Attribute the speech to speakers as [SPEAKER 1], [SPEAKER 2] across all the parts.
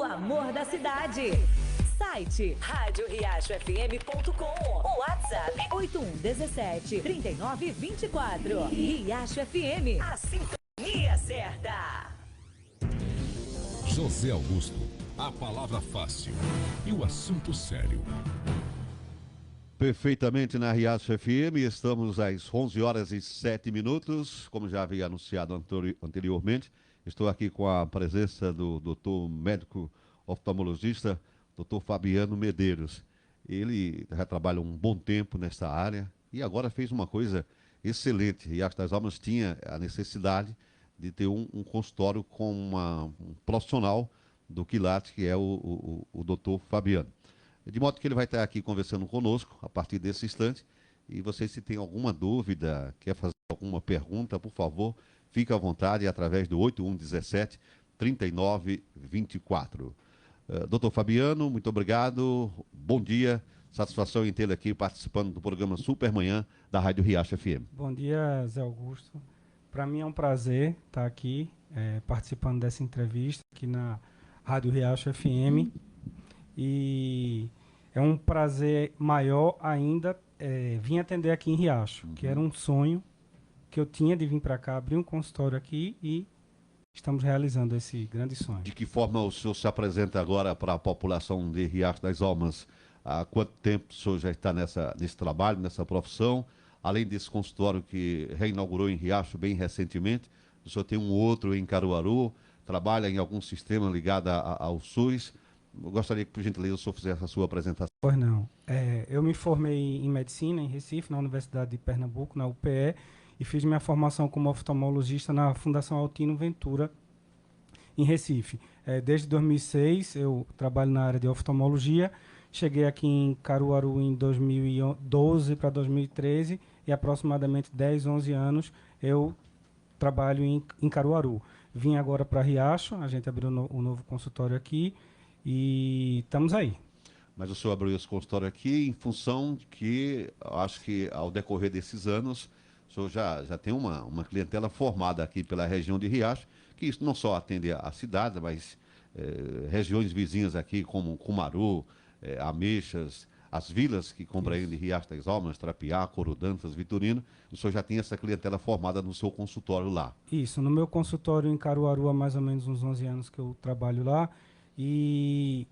[SPEAKER 1] o amor da cidade. Site radioriachofm.com. WhatsApp 8117-3924. Riacho FM, a sintonia certa.
[SPEAKER 2] José Augusto, a palavra fácil e o assunto sério.
[SPEAKER 3] Perfeitamente na Riacho FM, estamos às 11h07, como já havia anunciado anteriormente. Estou aqui com a presença do doutor médico oftalmologista, doutor Fabiano Medeiros. Ele já trabalha um bom tempo nessa área e agora fez uma coisa excelente. Riacho das Almas tinha a necessidade de ter um consultório com um profissional do quilate, que é o doutor Fabiano. De modo que ele vai estar aqui conversando conosco a partir desse instante. E você, se tem alguma dúvida, quer fazer alguma pergunta, por favor, fique à vontade através do 8117-3924. Doutor Fabiano, muito obrigado, bom dia, satisfação em tê-lo aqui participando do programa Supermanhã da Rádio Riacho FM.
[SPEAKER 4] Bom dia, Zé Augusto. Para mim é um prazer estar aqui participando dessa entrevista aqui na Rádio Riacho FM. E é um prazer maior ainda vir atender aqui em Riacho, que era um sonho que eu tinha de vir para cá, abrir um consultório aqui e estamos realizando esse grande sonho.
[SPEAKER 3] De que forma o senhor se apresenta agora para a população de Riacho das Almas? Há quanto tempo o senhor já está nesse trabalho, nessa profissão? Além desse consultório que reinaugurou em Riacho bem recentemente, o senhor tem um outro em Caruaru, trabalha em algum sistema ligado ao SUS. Eu gostaria que, por gentileza, o senhor fizesse a sua apresentação.
[SPEAKER 4] Pois não. Eu me formei em medicina em Recife, na Universidade de Pernambuco, na UPE, e fiz minha formação como oftalmologista na Fundação Altino Ventura, em Recife. Desde 2006, eu trabalho na área de oftalmologia. Cheguei aqui em Caruaru em 2012 para 2013, e aproximadamente 10, 11 anos eu trabalho em Caruaru. Vim agora para Riacho, a gente abriu um novo consultório aqui, e estamos aí.
[SPEAKER 3] Mas o senhor abriu esse consultório aqui em função de que, acho que ao decorrer desses anos, o senhor já tem uma clientela formada aqui pela região de Riacho, que isso não só atende a cidade, mas regiões vizinhas aqui, como Cumaru, Ameixas, as vilas que compreendem Riacho das Almas, Trapiá, Corudantas, Vitorino. O senhor já tem essa clientela formada no seu consultório lá? Isso,
[SPEAKER 4] no meu consultório em Caruaru há mais ou menos uns 11 anos que eu trabalho lá. E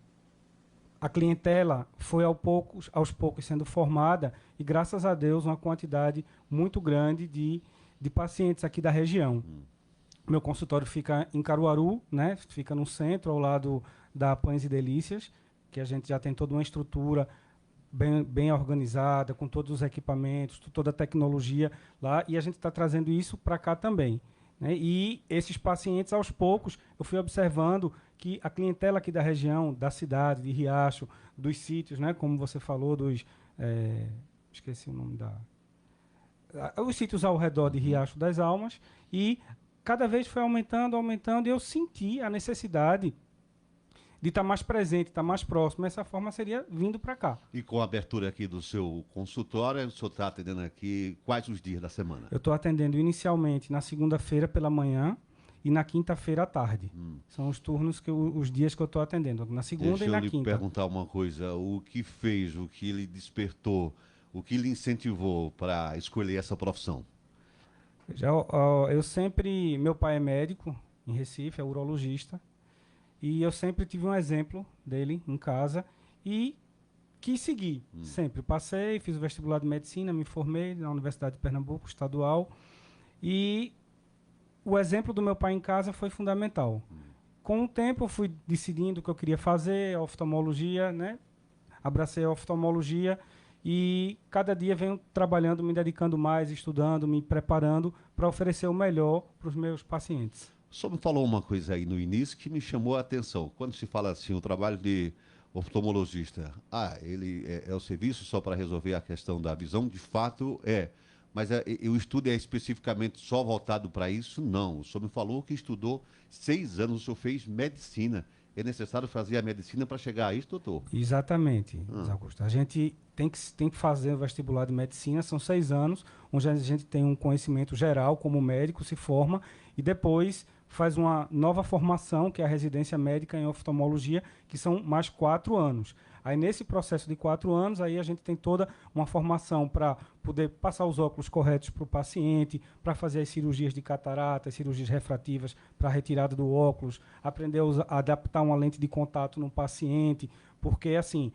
[SPEAKER 4] a clientela foi aos poucos sendo formada, e graças a Deus uma quantidade muito grande de pacientes aqui da região. Meu consultório fica em Caruaru, né? Fica no centro, ao lado da Pães e Delícias, que a gente já tem toda uma estrutura bem organizada, com todos os equipamentos, toda a tecnologia lá, e a gente está trazendo isso para cá também. Né? E esses pacientes, aos poucos, eu fui observando que a clientela aqui da região, da cidade, de Riacho, dos sítios, né? Como você falou, esqueci o nome os sítios ao redor de Riacho das Almas, e cada vez foi aumentando, e eu senti a necessidade de estar mais presente, estar mais próximo. Essa forma seria vindo para cá.
[SPEAKER 3] E com a abertura aqui do seu consultório, o senhor está atendendo aqui quais os dias da semana?
[SPEAKER 4] Eu estou atendendo inicialmente na segunda-feira pela manhã e na quinta-feira à tarde. São os turnos, os dias que eu estou atendendo, na segunda e na quinta.
[SPEAKER 3] Deixa eu lhe perguntar uma coisa, o que fez, o que lhe despertou, o que lhe incentivou para escolher essa profissão?
[SPEAKER 4] Meu pai é médico em Recife, é urologista, e eu sempre tive um exemplo dele em casa e quis seguir. Sempre passei, fiz o vestibular de medicina, me formei na Universidade de Pernambuco, estadual, e o exemplo do meu pai em casa foi fundamental. Com o tempo eu fui decidindo o que eu queria fazer, a oftalmologia, né? Abracei a oftalmologia e cada dia venho trabalhando, me dedicando mais, estudando, me preparando para oferecer o melhor para os meus pacientes.
[SPEAKER 3] O senhor me falou uma coisa aí no início que me chamou a atenção. Quando se fala assim, o trabalho de oftalmologista, ele é o serviço só para resolver a questão da visão? De fato é. Mas o estudo é especificamente só voltado para isso? Não. O senhor me falou que estudou 6 anos, o senhor fez medicina. É necessário fazer a medicina para chegar a isso, doutor?
[SPEAKER 4] Exatamente, Augusto. A gente tem que fazer o vestibular de medicina, são 6 anos, onde a gente tem um conhecimento geral como médico, se forma, e depois faz uma nova formação, que é a residência médica em oftalmologia, que são mais 4 anos. Aí, nesse processo de 4 anos, aí a gente tem toda uma formação para poder passar os óculos corretos para o paciente, para fazer as cirurgias de catarata, as cirurgias refrativas para a retirada do óculos, aprender a adaptar uma lente de contato no paciente, porque, assim,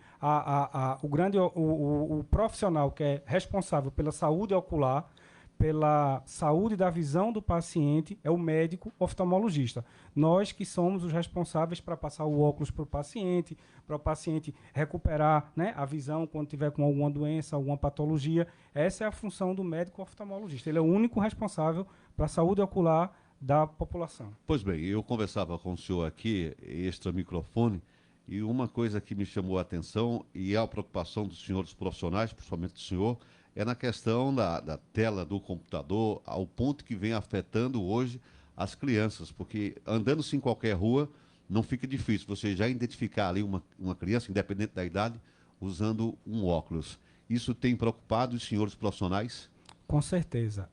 [SPEAKER 4] o profissional que é responsável pela saúde ocular, pela saúde da visão do paciente, é o médico oftalmologista. Nós que somos os responsáveis para passar o óculos para o paciente recuperar, né, a visão quando tiver com alguma doença, alguma patologia. Essa é a função do médico oftalmologista. Ele é o único responsável para a saúde ocular da população.
[SPEAKER 3] Pois bem, eu conversava com o senhor aqui, extra microfone, e uma coisa que me chamou a atenção, e é a preocupação dos senhores profissionais, principalmente do senhor, é na questão da tela do computador, ao ponto que vem afetando hoje as crianças, porque andando-se em qualquer rua, não fica difícil você já identificar ali uma criança, independente da idade, usando um óculos. Isso tem preocupado os senhores profissionais?
[SPEAKER 4] Com certeza.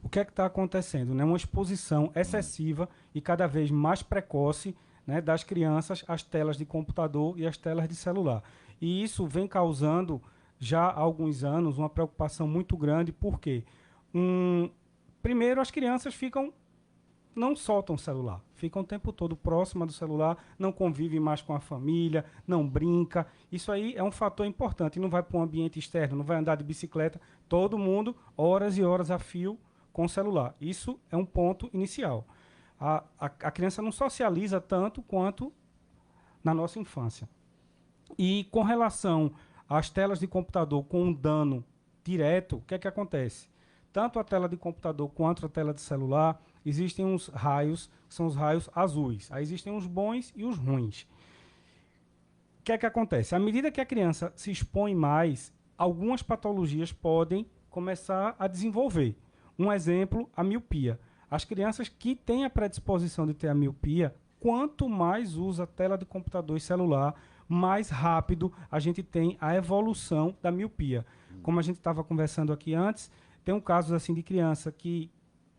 [SPEAKER 4] O que é que está acontecendo? Né? Uma exposição excessiva e cada vez mais precoce, né, das crianças às telas de computador e às telas de celular. E isso vem causando já há alguns anos uma preocupação muito grande, porque primeiro as crianças não soltam o celular, ficam o tempo todo próxima do celular, não convivem mais com a família, não brinca. Isso aí é um fator importante, não vai para um ambiente externo, não vai andar de bicicleta, todo mundo horas e horas a fio com o celular. Isso é um ponto inicial. A criança não socializa tanto quanto na nossa infância. E com relação às telas de computador com um dano direto, o que é que acontece? Tanto a tela de computador quanto a tela de celular, existem uns raios, que são os raios azuis. Aí existem os bons e os ruins. O que é que acontece? À medida que a criança se expõe mais, algumas patologias podem começar a desenvolver. Um exemplo, a miopia. As crianças que têm a predisposição de ter a miopia, quanto mais usa tela de computador e celular, mais rápido a gente tem a evolução da miopia. Como a gente estava conversando aqui antes, tem um caso assim de criança que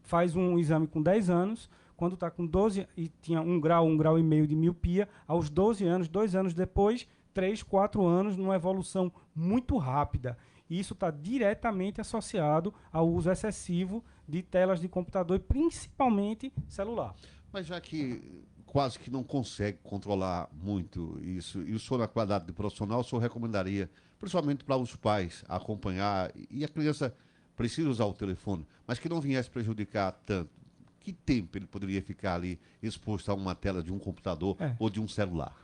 [SPEAKER 4] faz um exame com 10 anos, quando está com 12 e tinha 1 grau e meio de miopia, aos 12 anos, 2 anos depois, 3, 4 anos, numa evolução muito rápida. E isso está diretamente associado ao uso excessivo de telas de computador e principalmente celular.
[SPEAKER 3] Mas já que quase que não consegue controlar muito isso, e o senhor, na qualidade de profissional, o senhor recomendaria, principalmente para os pais, acompanhar, e a criança precisa usar o telefone, mas que não viesse prejudicar tanto, que tempo ele poderia ficar ali exposto a uma tela de um computador ou de um celular?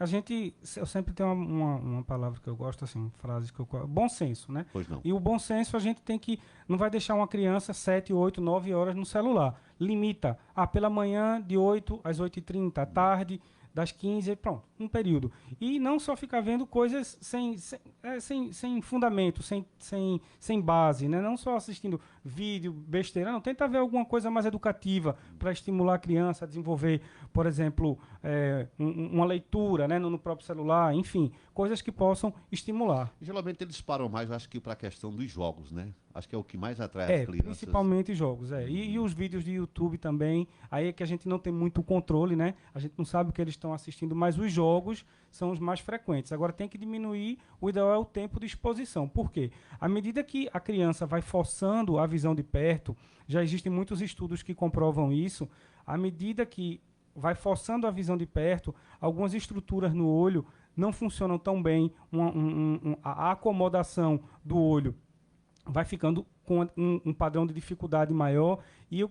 [SPEAKER 4] Eu sempre tenho uma palavra que eu gosto, assim, uma frase que eu gosto, bom senso, né?
[SPEAKER 3] Pois não.
[SPEAKER 4] E o bom senso a gente tem que, não vai deixar uma criança 7, 8, 9 horas no celular. Limita, pela manhã de 8 às 8h30, à tarde das 15, pronto, um período. E não só ficar vendo coisas sem fundamento, sem base, né? Não só assistindo vídeo, besteira, não. Tenta ver alguma coisa mais educativa para estimular a criança a desenvolver, por exemplo, uma leitura, né, no próprio celular, enfim, coisas que possam estimular.
[SPEAKER 3] Geralmente eles param mais, acho que para a questão dos jogos, né? Acho que é o que mais atrai as crianças. Principalmente
[SPEAKER 4] jogos, E os vídeos de YouTube também, aí é que a gente não tem muito controle, né? A gente não sabe o que eles estão assistindo, mas os jogos são os mais frequentes. Agora tem que diminuir, o ideal é o tempo de exposição. Por quê? À medida que a criança vai forçando a visão de perto, já existem muitos estudos que comprovam isso, à medida que vai forçando a visão de perto, algumas estruturas no olho não funcionam tão bem, a acomodação do olho vai ficando com um padrão de dificuldade maior e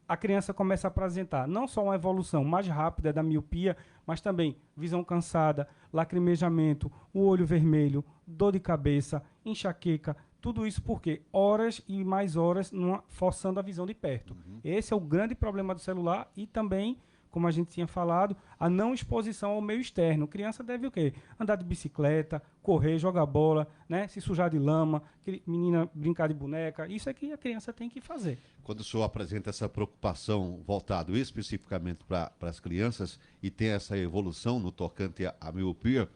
[SPEAKER 4] a criança começa a apresentar não só uma evolução mais rápida da miopia, mas também visão cansada, lacrimejamento, o olho vermelho, dor de cabeça, enxaqueca, tudo isso porque horas e mais horas forçando a visão de perto. Esse é o grande problema do celular e também, como a gente tinha falado, a não exposição ao meio externo. Criança deve o quê? Andar de bicicleta, correr, jogar bola, né? Se sujar de lama, menina brincar de boneca. Isso é que a criança tem que fazer.
[SPEAKER 3] Quando o senhor apresenta essa preocupação voltado especificamente para as crianças e tem essa evolução no tocante à miopia,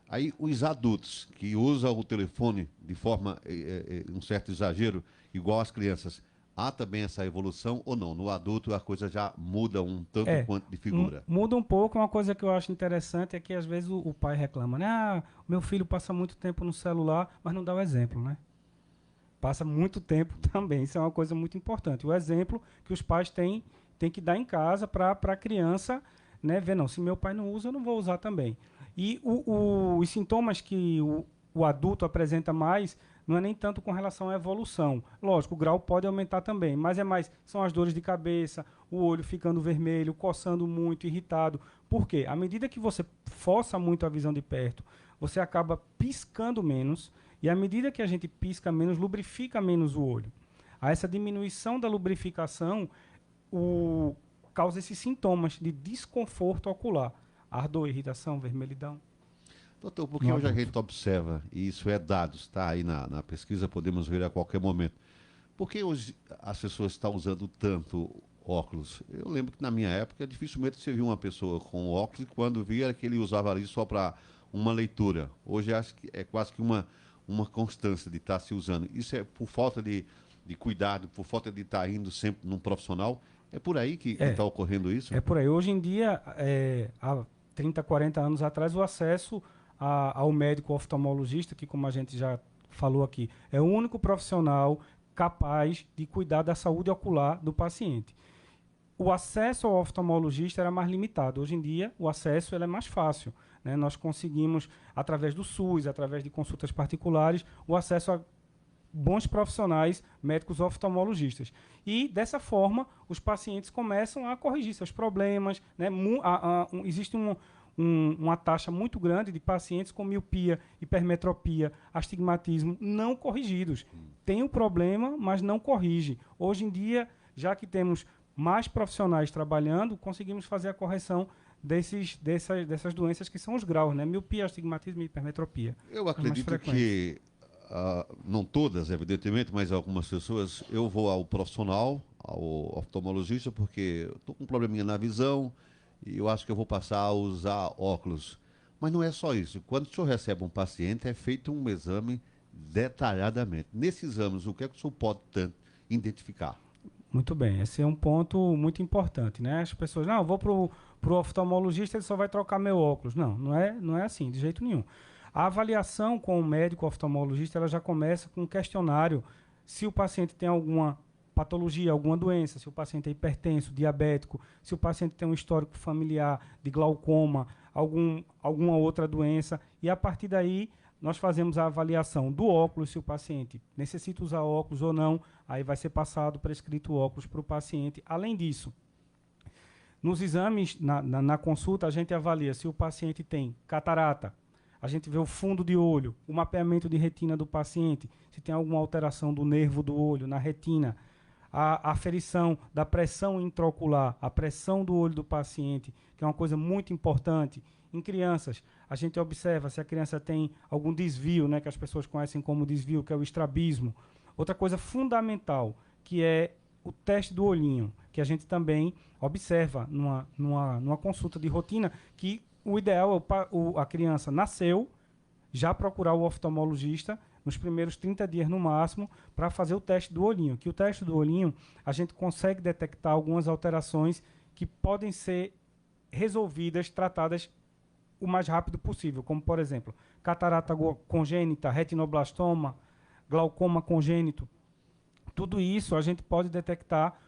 [SPEAKER 3] aí os adultos que usam o telefone de forma, um certo exagero, igual as crianças, há também essa evolução ou não? No adulto a coisa já muda um tanto quanto de figura.
[SPEAKER 4] Muda um pouco. Uma coisa que eu acho interessante é que às vezes o pai reclama, né? Ah, meu filho passa muito tempo no celular, mas não dá o exemplo, né? Passa muito tempo também. Isso é uma coisa muito importante. O exemplo que os pais têm que dar em casa para a criança, né, ver, não, se meu pai não usa, eu não vou usar também. E os sintomas que o adulto apresenta mais não é nem tanto com relação à evolução. Lógico, o grau pode aumentar também, mas são as dores de cabeça, o olho ficando vermelho, coçando muito, irritado. Por quê? À medida que você força muito a visão de perto, você acaba piscando menos, e à medida que a gente pisca menos, lubrifica menos o olho. A essa diminuição da lubrificação causa esses sintomas de desconforto ocular. Ardor, irritação, vermelhidão.
[SPEAKER 3] Doutor, porque hoje a gente observa, e isso é dados, está aí na pesquisa, podemos ver a qualquer momento. Por que hoje as pessoas estão usando tanto óculos? Eu lembro que na minha época, dificilmente você viu uma pessoa com óculos e quando via era que ele usava ali só para uma leitura. Hoje acho que é quase que uma constância de estar se usando. Isso é por falta de cuidado, por falta de estar indo sempre num profissional. É por aí que está ocorrendo isso?
[SPEAKER 4] É por aí. Hoje em dia, há 30, 40 anos atrás, o acesso ao médico oftalmologista, que como a gente já falou aqui, é o único profissional capaz de cuidar da saúde ocular do paciente. O acesso ao oftalmologista era mais limitado. Hoje em dia, o acesso ele é mais fácil, né? Nós conseguimos, através do SUS, através de consultas particulares, o acesso a bons profissionais, médicos oftalmologistas. E, dessa forma, os pacientes começam a corrigir seus problemas, né? Existe uma taxa muito grande de pacientes com miopia, hipermetropia, astigmatismo não corrigidos. Tem o problema, mas não corrige. Hoje em dia, já que temos mais profissionais trabalhando, conseguimos fazer a correção dessas doenças que são os graus, né? Miopia, astigmatismo e hipermetropia.
[SPEAKER 3] Eu acredito que, não todas, evidentemente, mas algumas pessoas, eu vou ao profissional, ao oftalmologista, porque estou com um probleminha na visão, e eu acho que eu vou passar a usar óculos. Mas não é só isso. Quando o senhor recebe um paciente, é feito um exame detalhadamente. Nesses exames, o que é que o senhor pode tanto identificar?
[SPEAKER 4] Muito bem, esse é um ponto muito importante, né? As pessoas, não, eu vou pro oftalmologista, ele só vai trocar meu óculos. Não, não é assim, de jeito nenhum. A avaliação com o médico oftalmologista, ela já começa com um questionário, se o paciente tem alguma patologia, alguma doença, se o paciente é hipertenso, diabético, se o paciente tem um histórico familiar de glaucoma, alguma outra doença, e a partir daí nós fazemos a avaliação do óculos, se o paciente necessita usar óculos ou não, aí vai ser passado, prescrito óculos para o paciente. Além disso, nos exames, na consulta, a gente avalia se o paciente tem catarata, a gente vê o fundo de olho, o mapeamento de retina do paciente, se tem alguma alteração do nervo do olho, na retina, a aferição da pressão intraocular, a pressão do olho do paciente, que é uma coisa muito importante. Em crianças, a gente observa se a criança tem algum desvio, né, que as pessoas conhecem como desvio, que é o estrabismo. Outra coisa fundamental, que é o teste do olhinho, que a gente também observa numa consulta de rotina, que o ideal é a criança nasceu, já procurar o oftalmologista nos primeiros 30 dias no máximo, para fazer o teste do olhinho. Que o teste do olhinho, a gente consegue detectar algumas alterações que podem ser resolvidas, tratadas o mais rápido possível, como, por exemplo, catarata congênita, retinoblastoma, glaucoma congênito. Tudo isso a gente pode detectar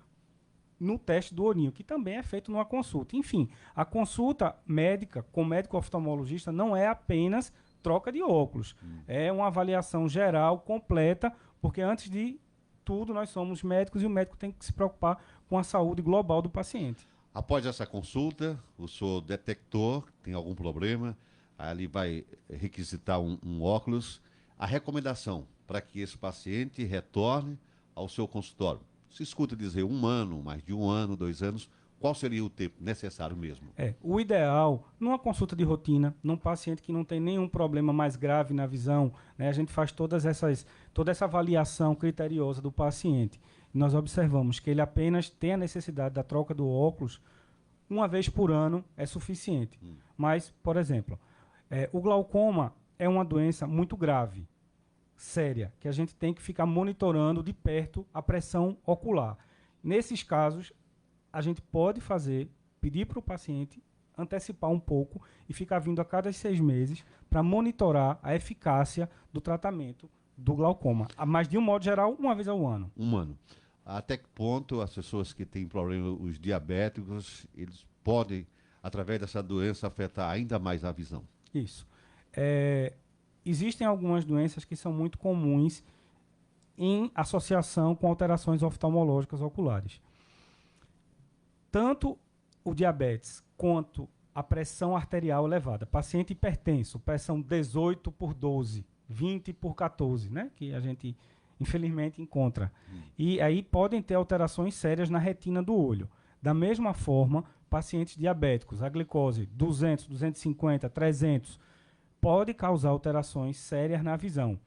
[SPEAKER 4] no teste do olhinho, que também é feito numa consulta. Enfim, a consulta médica com médico oftalmologista não é apenas troca de óculos. É uma avaliação geral, completa, porque antes de tudo nós somos médicos e o médico tem que se preocupar com a saúde global do paciente.
[SPEAKER 3] Após essa consulta, o senhor detectou que tem algum problema, ali vai requisitar um óculos. A recomendação para que esse paciente retorne ao seu consultório. Se escuta dizer 1 ano, mais de 1 ano, 2 anos, qual seria o tempo necessário mesmo?
[SPEAKER 4] O ideal, numa consulta de rotina, num paciente que não tem nenhum problema mais grave na visão, né, a gente faz toda essa avaliação criteriosa do paciente. E nós observamos que ele apenas tem a necessidade da troca do óculos 1 vez por ano é suficiente. Mas, por exemplo, o glaucoma é uma doença muito grave. séria, que a gente tem que ficar monitorando de perto a pressão ocular. Nesses casos, a gente pode pedir para o paciente antecipar um pouco e ficar vindo a cada 6 meses para monitorar a eficácia do tratamento do glaucoma. Mas, de um modo geral, uma vez ao ano.
[SPEAKER 3] Um ano. Até que ponto as pessoas que têm problema, os diabéticos, eles podem, através dessa doença, afetar ainda mais a visão?
[SPEAKER 4] Isso. Existem algumas doenças que são muito comuns em associação com alterações oftalmológicas oculares. Tanto o diabetes quanto a pressão arterial elevada. Paciente hipertenso, pressão 18/12, 20/14, né? Que a gente, infelizmente, encontra. E aí podem ter alterações sérias na retina do olho. Da mesma forma, pacientes diabéticos, a glicose 200, 250, 300, pode causar alterações sérias na visão.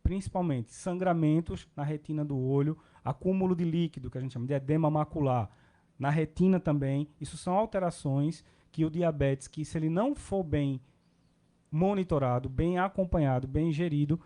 [SPEAKER 4] Principalmente sangramentos na retina do olho, acúmulo de líquido, que a gente chama de edema macular, na retina também. Isso são alterações que o diabetes, que se ele não for bem monitorado, bem acompanhado, bem gerido,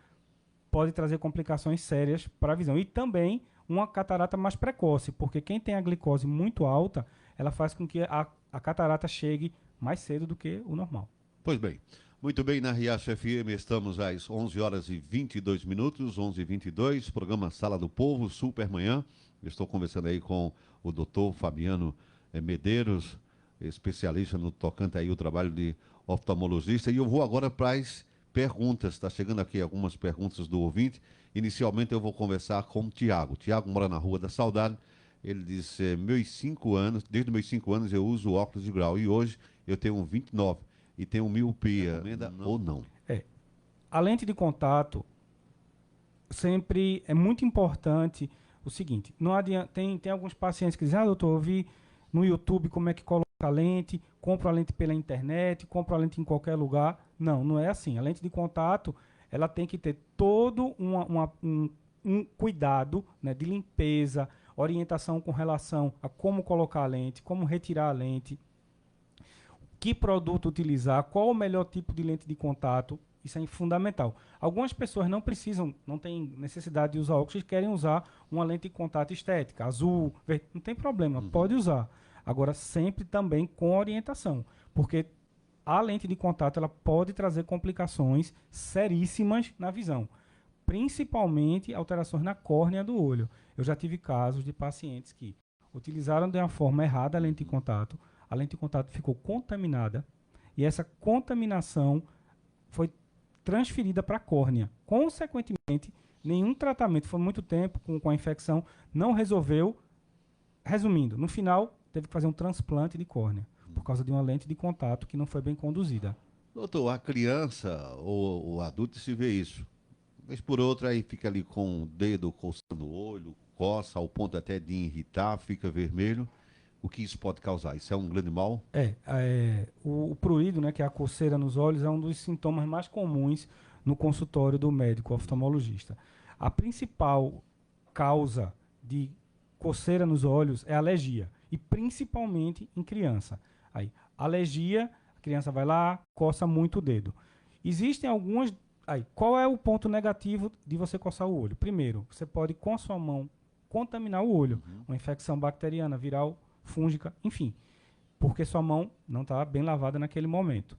[SPEAKER 4] pode trazer complicações sérias para a visão. E também uma catarata mais precoce, porque quem tem a glicose muito alta, ela faz com que a catarata chegue mais cedo do que o normal.
[SPEAKER 3] Pois bem, muito bem, na Riacho FM estamos às 11 horas e 22 minutos, 11h22, programa Sala do Povo, Supermanhã. Estou conversando aí com o doutor Fabiano Medeiros, especialista no tocante aí o trabalho de oftalmologista. E eu vou agora para as perguntas. Está chegando aqui algumas perguntas do ouvinte. Inicialmente eu vou conversar com o Tiago. Tiago mora na Rua da Saudade. Ele disse, desde meus 5 anos eu uso óculos de grau e hoje eu tenho 29 e tenho miopia. Recomenda ou não?
[SPEAKER 4] A lente de contato sempre é muito importante. O seguinte, não adianta, tem alguns pacientes que dizem, doutor, eu vi no YouTube como é que coloca a lente, compro a lente pela internet, compro a lente em qualquer lugar. Não, não é assim. A lente de contato, ela tem que ter todo um cuidado, né, de limpeza, orientação com relação a como colocar a lente, como retirar a lente, que produto utilizar, qual o melhor tipo de lente de contato. Isso é fundamental. Algumas pessoas não têm necessidade de usar óculos, querem usar uma lente de contato estética, azul, verde, não tem problema, pode usar. Agora, sempre também com orientação, porque a lente de contato ela pode trazer complicações seríssimas na visão, principalmente alterações na córnea do olho. Eu já tive casos de pacientes que utilizaram de uma forma errada a lente de contato ficou contaminada, e essa contaminação foi transferida para a córnea. Consequentemente, nenhum tratamento, foi muito tempo com a infecção, não resolveu. Resumindo, no final, teve que fazer um transplante de córnea, por causa de uma lente de contato que não foi bem conduzida.
[SPEAKER 3] Doutor, a criança ou o adulto se vê isso. Vez por outra, aí fica ali com o dedo coçando o olho, coça ao ponto até de irritar, fica vermelho. O que isso pode causar? Isso é um grande mal?
[SPEAKER 4] O prurido, né, que é a coceira nos olhos, é um dos sintomas mais comuns no consultório do médico oftalmologista. A principal causa de coceira nos olhos é alergia, e principalmente em criança. Aí, alergia, a criança vai lá, coça muito o dedo. Existem algumas... qual é o ponto negativo de você coçar o olho? Primeiro, você pode, com a sua mão, contaminar o olho. Uma infecção bacteriana, viral, fúngica, enfim, porque sua mão não está bem lavada naquele momento.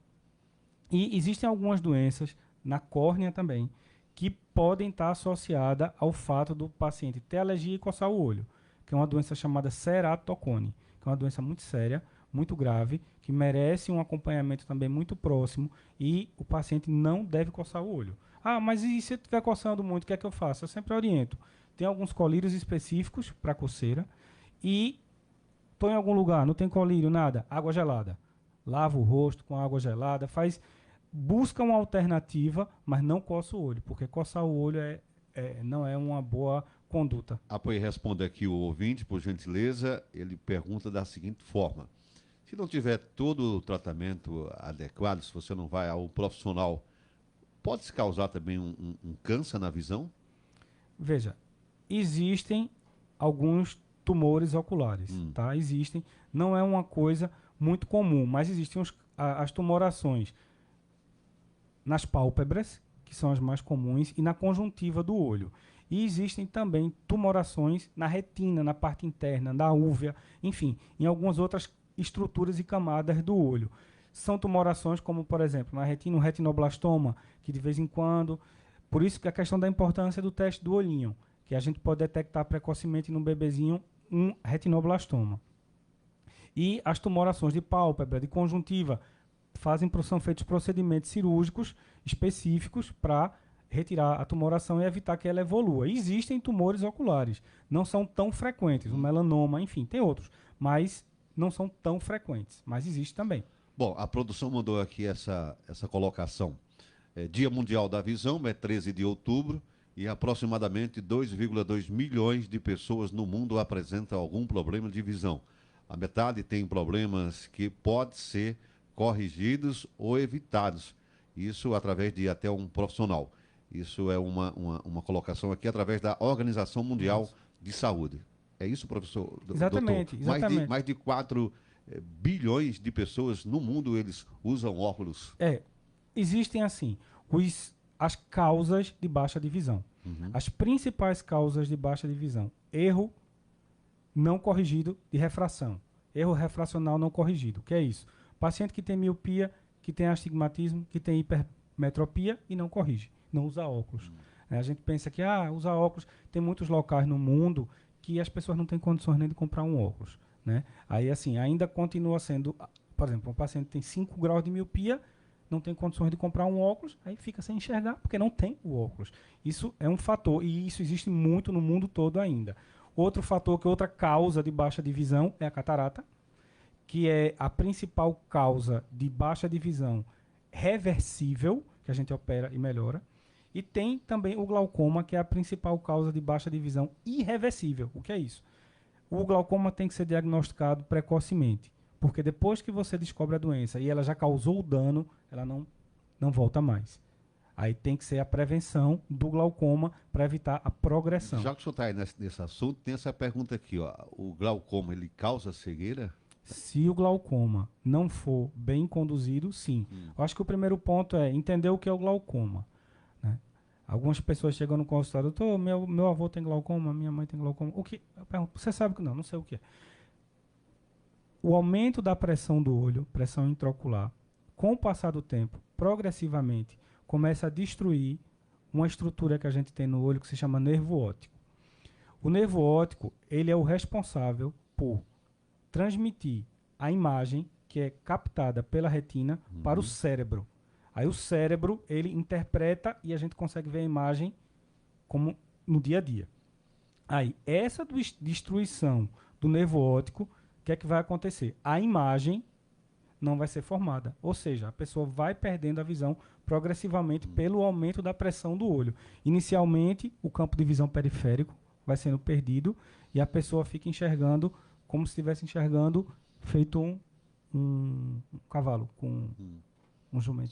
[SPEAKER 4] E existem algumas doenças na córnea também que podem estar associadas ao fato do paciente ter alergia e coçar o olho, que é uma doença chamada ceratocone, que é uma doença muito séria, muito grave, que merece um acompanhamento também muito próximo, e o paciente não deve coçar o olho. Mas e se eu estiver coçando muito, o que é que eu faço? Eu sempre oriento. Tem alguns colírios específicos para coceira, e estou em algum lugar, não tem colírio, nada, água gelada. Lava o rosto com água gelada, busca uma alternativa, mas não coça o olho, porque coçar o olho não é uma boa conduta.
[SPEAKER 3] Apoie e responda aqui o ouvinte, por gentileza. Ele pergunta da seguinte forma: se não tiver todo o tratamento adequado, se você não vai ao profissional, pode-se causar também um câncer na visão?
[SPEAKER 4] Veja, existem alguns tumores oculares, tá? Existem, não é uma coisa muito comum, mas existem as tumorações nas pálpebras, que são as mais comuns, e na conjuntiva do olho. E existem também tumorações na retina, na parte interna, na úvea, enfim, em algumas outras estruturas e camadas do olho. São tumorações como, por exemplo, na retina, um retinoblastoma, que de vez em quando... Por isso que a questão da importância do teste do olhinho, que a gente pode detectar precocemente no bebezinho um retinoblastoma. E as tumorações de pálpebra, de conjuntiva, são feitos procedimentos cirúrgicos específicos para retirar a tumoração e evitar que ela evolua. E existem tumores oculares, não são tão frequentes, o melanoma, enfim, tem outros, mas não são tão frequentes, mas existe também.
[SPEAKER 3] Bom, a produção mandou aqui essa colocação. Dia Mundial da Visão é 13 de outubro e aproximadamente 2,2 milhões de pessoas no mundo apresentam algum problema de visão. A metade tem problemas que podem ser corrigidos ou evitados. Isso através de até um profissional. Isso é uma colocação aqui através da Organização Mundial de Saúde. É isso, professor?
[SPEAKER 4] Exatamente,
[SPEAKER 3] doutor?
[SPEAKER 4] exatamente.
[SPEAKER 3] Mais de 4 bilhões de pessoas no mundo, eles usam óculos.
[SPEAKER 4] Existem assim, as causas de baixa de visão. As principais causas de baixa de visão. Erro não corrigido de refração. Erro refracional não corrigido. O que é isso? Paciente que tem miopia, que tem astigmatismo, que tem hipermetropia e não corrige, não usa óculos. A gente pensa que usar óculos, tem muitos locais no mundo que as pessoas não têm condições nem de comprar um óculos, né? Aí assim, ainda continua sendo, por exemplo, um paciente tem 5 graus de miopia, não tem condições de comprar um óculos, aí fica sem enxergar porque não tem o óculos. Isso é um fator e isso existe muito no mundo todo ainda. Outro fator, outra causa de baixa de visão é a catarata, que é a principal causa de baixa de visão reversível, que a gente opera e melhora. E tem também o glaucoma, que é a principal causa de baixa de visão irreversível. O que é isso? O glaucoma tem que ser diagnosticado precocemente, porque depois que você descobre a doença e ela já causou o dano, ela não volta mais. Aí tem que ser a prevenção do glaucoma para evitar a progressão.
[SPEAKER 3] Já que o senhor está aí nesse assunto, tem essa pergunta aqui, ó. O glaucoma, ele causa cegueira?
[SPEAKER 4] Se o glaucoma não for bem conduzido, sim. Eu acho que o primeiro ponto é entender o que é o glaucoma, né? Algumas pessoas chegam no consultório, doutor, meu avô tem glaucoma, minha mãe tem glaucoma. O que? Eu pergunto, você sabe que não sei o que é. O aumento da pressão do olho, pressão intraocular, com o passar do tempo, progressivamente, começa a destruir uma estrutura que a gente tem no olho que se chama nervo óptico. O nervo óptico, ele é o responsável por transmitir a imagem que é captada pela retina para o cérebro. Aí o cérebro, ele interpreta e a gente consegue ver a imagem como no dia a dia. Aí, essa destruição do nervo óptico, o que é que vai acontecer? A imagem não vai ser formada. Ou seja, a pessoa vai perdendo a visão progressivamente pelo aumento da pressão do olho. Inicialmente, o campo de visão periférico vai sendo perdido e a pessoa fica enxergando como se estivesse enxergando feito um cavalo com um jumento.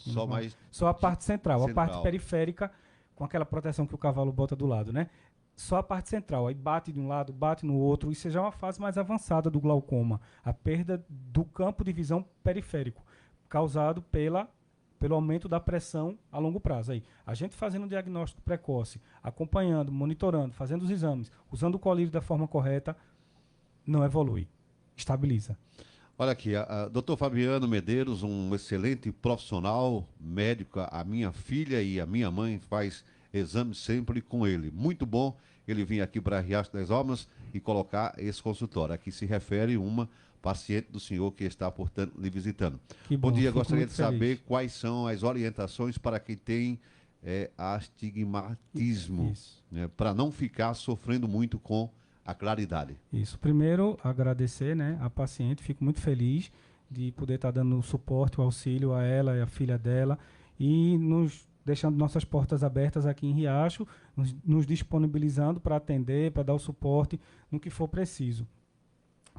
[SPEAKER 4] Só a parte central, a parte periférica, com aquela proteção que o cavalo bota do lado, né? Só a parte central, aí bate de um lado, bate no outro, isso já é uma fase mais avançada do glaucoma, a perda do campo de visão periférico, causado pelo aumento da pressão a longo prazo. Aí, a gente fazendo um diagnóstico precoce, acompanhando, monitorando, fazendo os exames, usando o colírio da forma correta, não evolui, estabiliza.
[SPEAKER 3] Olha aqui, doutor Fabiano Medeiros, um excelente profissional, médico, a minha filha e a minha mãe faz exame sempre com ele. Muito bom ele vir aqui para Riacho das Almas e colocar esse consultório. Aqui se refere uma paciente do senhor que está, portanto, lhe visitando. Bom dia, gostaria de saber quais são as orientações para quem tem astigmatismo, né, para não ficar sofrendo muito com a claridade.
[SPEAKER 4] Isso. Primeiro, agradecer, né, a paciente, fico muito feliz de poder estar dando o suporte, o auxílio a ela e a filha dela e deixando nossas portas abertas aqui em Riacho, nos disponibilizando para atender, para dar o suporte no que for preciso.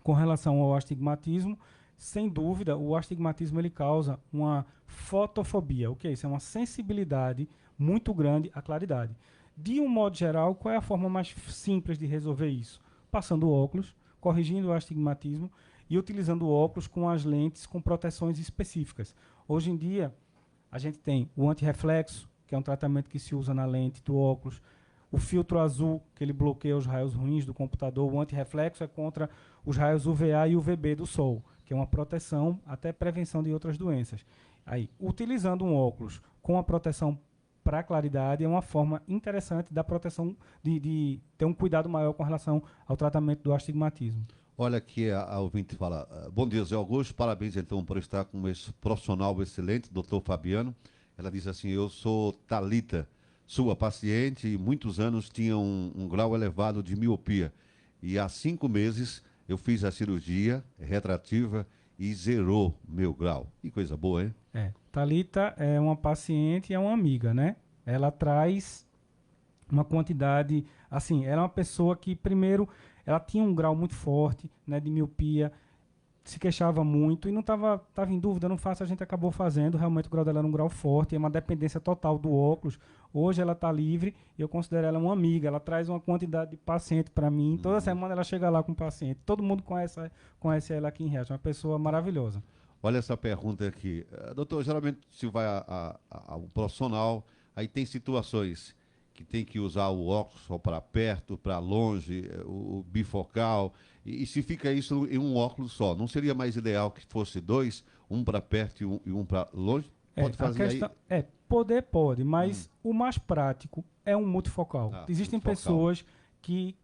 [SPEAKER 4] Com relação ao astigmatismo, sem dúvida, o astigmatismo ele causa uma fotofobia. O que é isso? É uma sensibilidade muito grande à claridade. De um modo geral, qual é a forma mais simples de resolver isso? Passando óculos, corrigindo o astigmatismo e utilizando óculos com as lentes com proteções específicas. Hoje em dia, a gente tem o antirreflexo, que é um tratamento que se usa na lente do óculos. O filtro azul, que ele bloqueia os raios ruins do computador. O antirreflexo é contra os raios UVA e UVB do sol, que é uma proteção, até prevenção de outras doenças. Aí, utilizando um óculos com a proteção para a claridade, é uma forma interessante da proteção, de ter um cuidado maior com relação ao tratamento do astigmatismo.
[SPEAKER 3] Olha aqui, a ouvinte fala, bom dia, Zé Augusto, parabéns então por estar com esse profissional excelente, doutor Fabiano. Ela diz assim, eu sou Thalita, sua paciente, e muitos anos tinha um grau elevado de miopia. E há 5 meses eu fiz a cirurgia retrativa e zerou meu grau. Que coisa boa, hein?
[SPEAKER 4] Thalita é uma paciente e é uma amiga, né? Ela traz uma quantidade, assim, ela é uma pessoa que, primeiro, ela tinha um grau muito forte, né, de miopia, se queixava muito e não estava em dúvida, não faço, a gente acabou fazendo, realmente o grau dela era um grau forte, é uma dependência total do óculos. Hoje ela está livre e eu considero ela uma amiga, ela traz uma quantidade de paciente para mim, toda semana ela chega lá com paciente, todo mundo conhece ela aqui em Riacho, é uma pessoa maravilhosa.
[SPEAKER 3] Olha essa pergunta aqui. Doutor, geralmente se vai ao profissional, aí tem situações que tem que usar o óculos só para perto, para longe, o bifocal, e se fica isso em um óculos só, não seria mais ideal que fosse 2, um para perto e um para longe? Pode fazer aí?
[SPEAKER 4] Pode, mas o mais prático é um multifocal. Existem
[SPEAKER 3] multifocal.
[SPEAKER 4] Pessoas que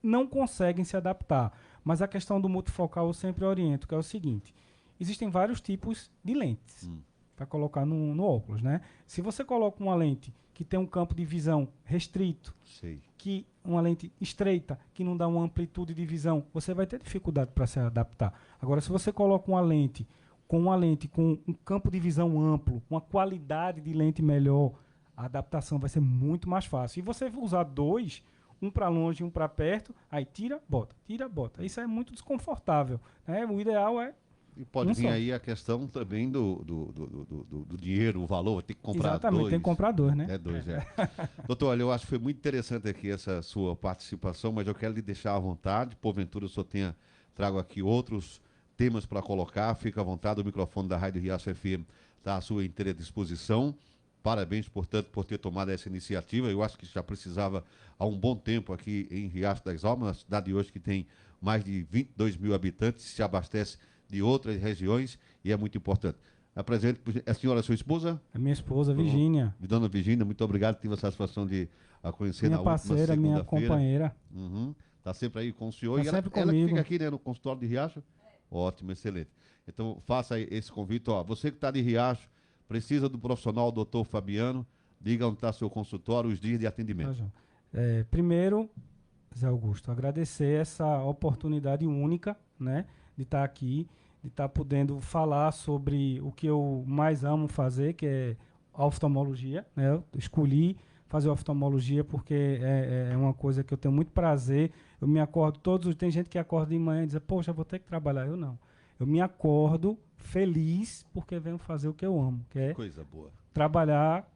[SPEAKER 4] não conseguem se adaptar, mas a questão do multifocal eu sempre oriento, que é o seguinte, existem vários tipos de lentes para colocar no óculos, né? Se você coloca uma lente que tem um campo de visão restrito, que uma lente estreita, que não dá uma amplitude de visão, você vai ter dificuldade para se adaptar. Agora, se você coloca uma lente com um campo de visão amplo, uma qualidade de lente melhor, a adaptação vai ser muito mais fácil. E você usar 2, um para longe e um para perto, aí tira, bota. Isso é muito desconfortável, né? O ideal é
[SPEAKER 3] e pode vir aí a questão também do dinheiro, o valor, tem que comprar 2.
[SPEAKER 4] Exatamente, tem que comprar 2, né?
[SPEAKER 3] 2, Doutor, olha, eu acho que foi muito interessante aqui essa sua participação, mas eu quero lhe deixar à vontade, porventura eu trago aqui outros temas para colocar, fica à vontade, o microfone da Rádio Riacho FM está à sua inteira disposição. Parabéns, portanto, por ter tomado essa iniciativa. Eu acho que já precisava há um bom tempo aqui em Riacho das Almas, uma cidade hoje que tem mais de 22 mil habitantes, se abastece de outras regiões e é muito importante. Apresento a senhora, sua esposa?
[SPEAKER 4] É minha esposa, Virgínia.
[SPEAKER 3] Dona Virgínia, muito obrigado. Tive a satisfação de a conhecer
[SPEAKER 4] minha
[SPEAKER 3] na última
[SPEAKER 4] parceira, minha companheira.
[SPEAKER 3] Está sempre aí com o senhor.
[SPEAKER 4] Tá
[SPEAKER 3] e
[SPEAKER 4] sempre
[SPEAKER 3] ela que
[SPEAKER 4] comigo.
[SPEAKER 3] fica aqui, né, no consultório de Riacho? Ótimo, excelente. Então, faça aí esse convite. Ó, você que está de Riacho, precisa do profissional doutor Fabiano, diga onde está seu consultório, os dias de atendimento.
[SPEAKER 4] Primeiro, Zé Augusto, agradecer essa oportunidade única, né, de estar aqui, de estar podendo falar sobre o que eu mais amo fazer, que é a oftalmologia, né? Eu escolhi fazer oftalmologia porque é uma coisa que eu tenho muito prazer. Eu me acordo tem gente que acorda de manhã e diz, poxa, vou ter que trabalhar. Eu não. Eu me acordo feliz porque venho fazer o que eu amo, que é
[SPEAKER 3] coisa boa.
[SPEAKER 4] Trabalhar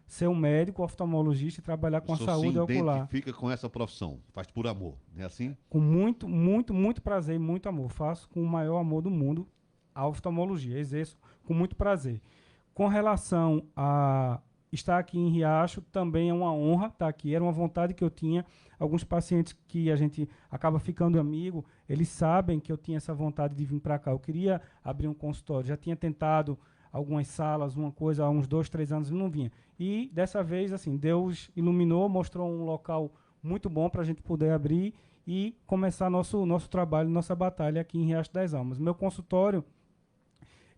[SPEAKER 4] ser um médico oftalmologista e trabalhar com a saúde ocular.
[SPEAKER 3] Identifica com essa profissão, faz por amor, não é assim?
[SPEAKER 4] Com muito, muito, muito prazer e muito amor. Faço com o maior amor do mundo a oftalmologia, exerço com muito prazer. Com relação a estar aqui em Riacho, também é uma honra estar aqui, era uma vontade que eu tinha. Alguns pacientes que a gente acaba ficando amigo, eles sabem que eu tinha essa vontade de vir para cá. Eu queria abrir um consultório, já tinha tentado algumas salas, uma coisa, há uns 2, 3 anos e não vinha. E dessa vez, assim, Deus iluminou, mostrou um local muito bom para a gente poder abrir e começar nosso trabalho, nossa batalha aqui em Riacho das Almas. Meu consultório,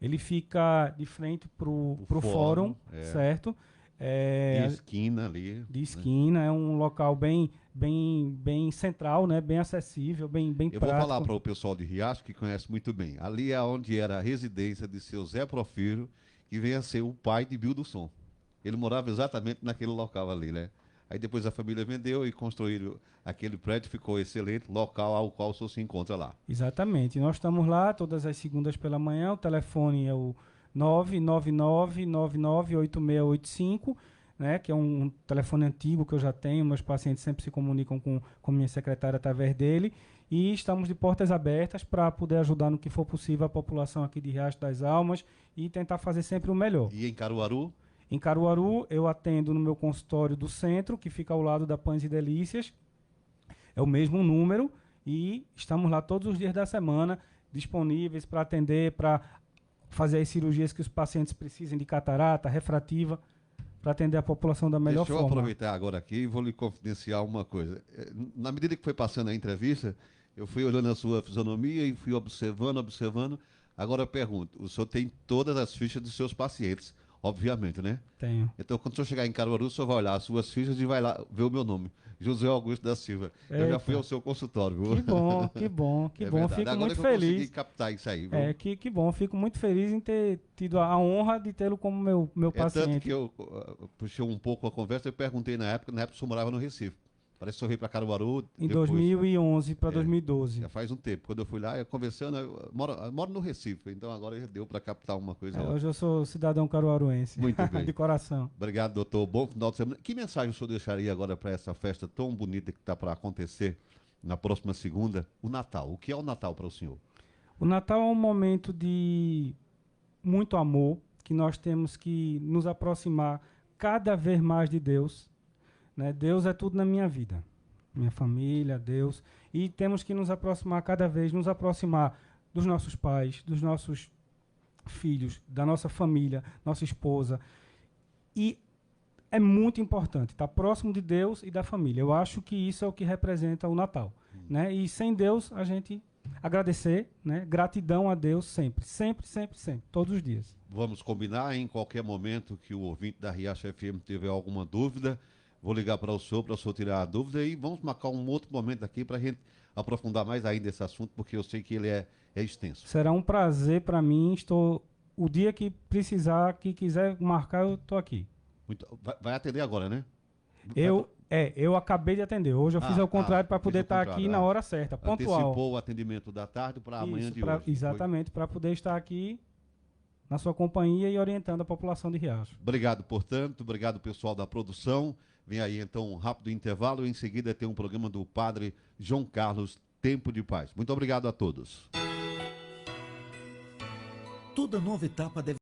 [SPEAKER 4] ele fica de frente para o fórum, certo?
[SPEAKER 3] De esquina ali.
[SPEAKER 4] De esquina, é um local bem central, né? Bem acessível, bem prático.
[SPEAKER 3] Eu vou falar para o pessoal de Riacho, que conhece muito bem. Ali é onde era a residência de seu Zé Profiro, que veio a ser o pai de Bildusson. Ele morava exatamente naquele local ali, né? Aí depois a família vendeu e construíram aquele prédio, ficou excelente, local ao qual o senhor se encontra lá.
[SPEAKER 4] Exatamente. Nós estamos lá todas as segundas pela manhã, o telefone é o 999-998685, né, que é um telefone antigo que eu já tenho, meus pacientes sempre se comunicam com minha secretária através dele, e estamos de portas abertas para poder ajudar no que for possível a população aqui de Riacho das Almas e tentar fazer sempre o melhor.
[SPEAKER 3] E em Caruaru?
[SPEAKER 4] Em Caruaru, eu atendo no meu consultório do centro, que fica ao lado da Pães e Delícias. É o mesmo número e estamos lá todos os dias da semana, disponíveis para atender, para fazer as cirurgias que os pacientes precisem de catarata, refrativa, para atender a população da melhor
[SPEAKER 3] Deixa eu
[SPEAKER 4] forma.
[SPEAKER 3] aproveitar agora aqui e vou lhe confidenciar uma coisa. Na medida que foi passando a entrevista, eu fui olhando a sua fisionomia e fui observando, observando. Agora eu pergunto, o senhor tem todas as fichas dos seus pacientes, obviamente, né?
[SPEAKER 4] Tenho.
[SPEAKER 3] Então, quando o senhor chegar em Caruaru, o senhor vai olhar as suas fichas e vai lá ver o meu nome, José Augusto da Silva. Eu já
[SPEAKER 4] Eita.
[SPEAKER 3] fui ao seu consultório, viu?
[SPEAKER 4] Que bom, que bom, que
[SPEAKER 3] É
[SPEAKER 4] bom.
[SPEAKER 3] verdade.
[SPEAKER 4] Fico
[SPEAKER 3] Agora
[SPEAKER 4] muito
[SPEAKER 3] que eu consegui
[SPEAKER 4] feliz.
[SPEAKER 3] captar isso aí, viu?
[SPEAKER 4] Que bom, fico muito feliz em ter tido a honra de tê-lo como meu
[SPEAKER 3] É tanto
[SPEAKER 4] paciente.
[SPEAKER 3] que eu puxei um pouco a conversa e perguntei na época o senhor morava no Recife. Parece que o senhor veio para Caruaru
[SPEAKER 4] Em
[SPEAKER 3] depois.
[SPEAKER 4] 2011 para 2012.
[SPEAKER 3] Já faz um tempo. Quando eu fui lá, eu conversando, eu moro no Recife, então agora já deu para captar uma coisa.
[SPEAKER 4] Hoje eu sou cidadão caruaruense.
[SPEAKER 3] Muito bem.
[SPEAKER 4] De coração.
[SPEAKER 3] Obrigado, doutor. Bom final de semana. Que mensagem o senhor deixaria agora para essa festa tão bonita que está para acontecer na próxima segunda, o Natal? O que é o Natal para o senhor?
[SPEAKER 4] O Natal é um momento de muito amor, que nós temos que nos aproximar cada vez mais de Deus. Né? Deus é tudo na minha vida. Minha família, Deus. E temos que nos aproximar cada vez, nos aproximar dos nossos pais, dos nossos filhos, da nossa família, nossa esposa. E é muito importante estar próximo de Deus e da família. Eu acho que isso é o que representa o Natal. Né? E sem Deus, a gente agradecer, né? Gratidão a Deus sempre, sempre, sempre, sempre, todos os dias.
[SPEAKER 3] Vamos combinar em qualquer momento que o ouvinte da Riacha FM tiver alguma dúvida. Vou ligar para o senhor tirar a dúvida e vamos marcar um outro momento aqui para a gente aprofundar mais ainda esse assunto, porque eu sei que ele é extenso.
[SPEAKER 4] Será um prazer para mim. O dia que precisar, que quiser marcar, eu estou aqui.
[SPEAKER 3] Vai atender agora, né?
[SPEAKER 4] Eu acabei de atender. Hoje eu fiz ao contrário para poder estar aqui na hora certa, pontual.
[SPEAKER 3] Antecipou o atendimento da tarde para amanhã de hoje.
[SPEAKER 4] Exatamente, para poder estar aqui na sua companhia e orientando a população de Riacho.
[SPEAKER 3] Obrigado, portanto. Obrigado, pessoal da produção. Vem aí, então, um rápido intervalo. Em seguida, tem um programa do padre João Carlos, Tempo de Paz. Muito obrigado a todos.
[SPEAKER 5] Toda nova etapa deve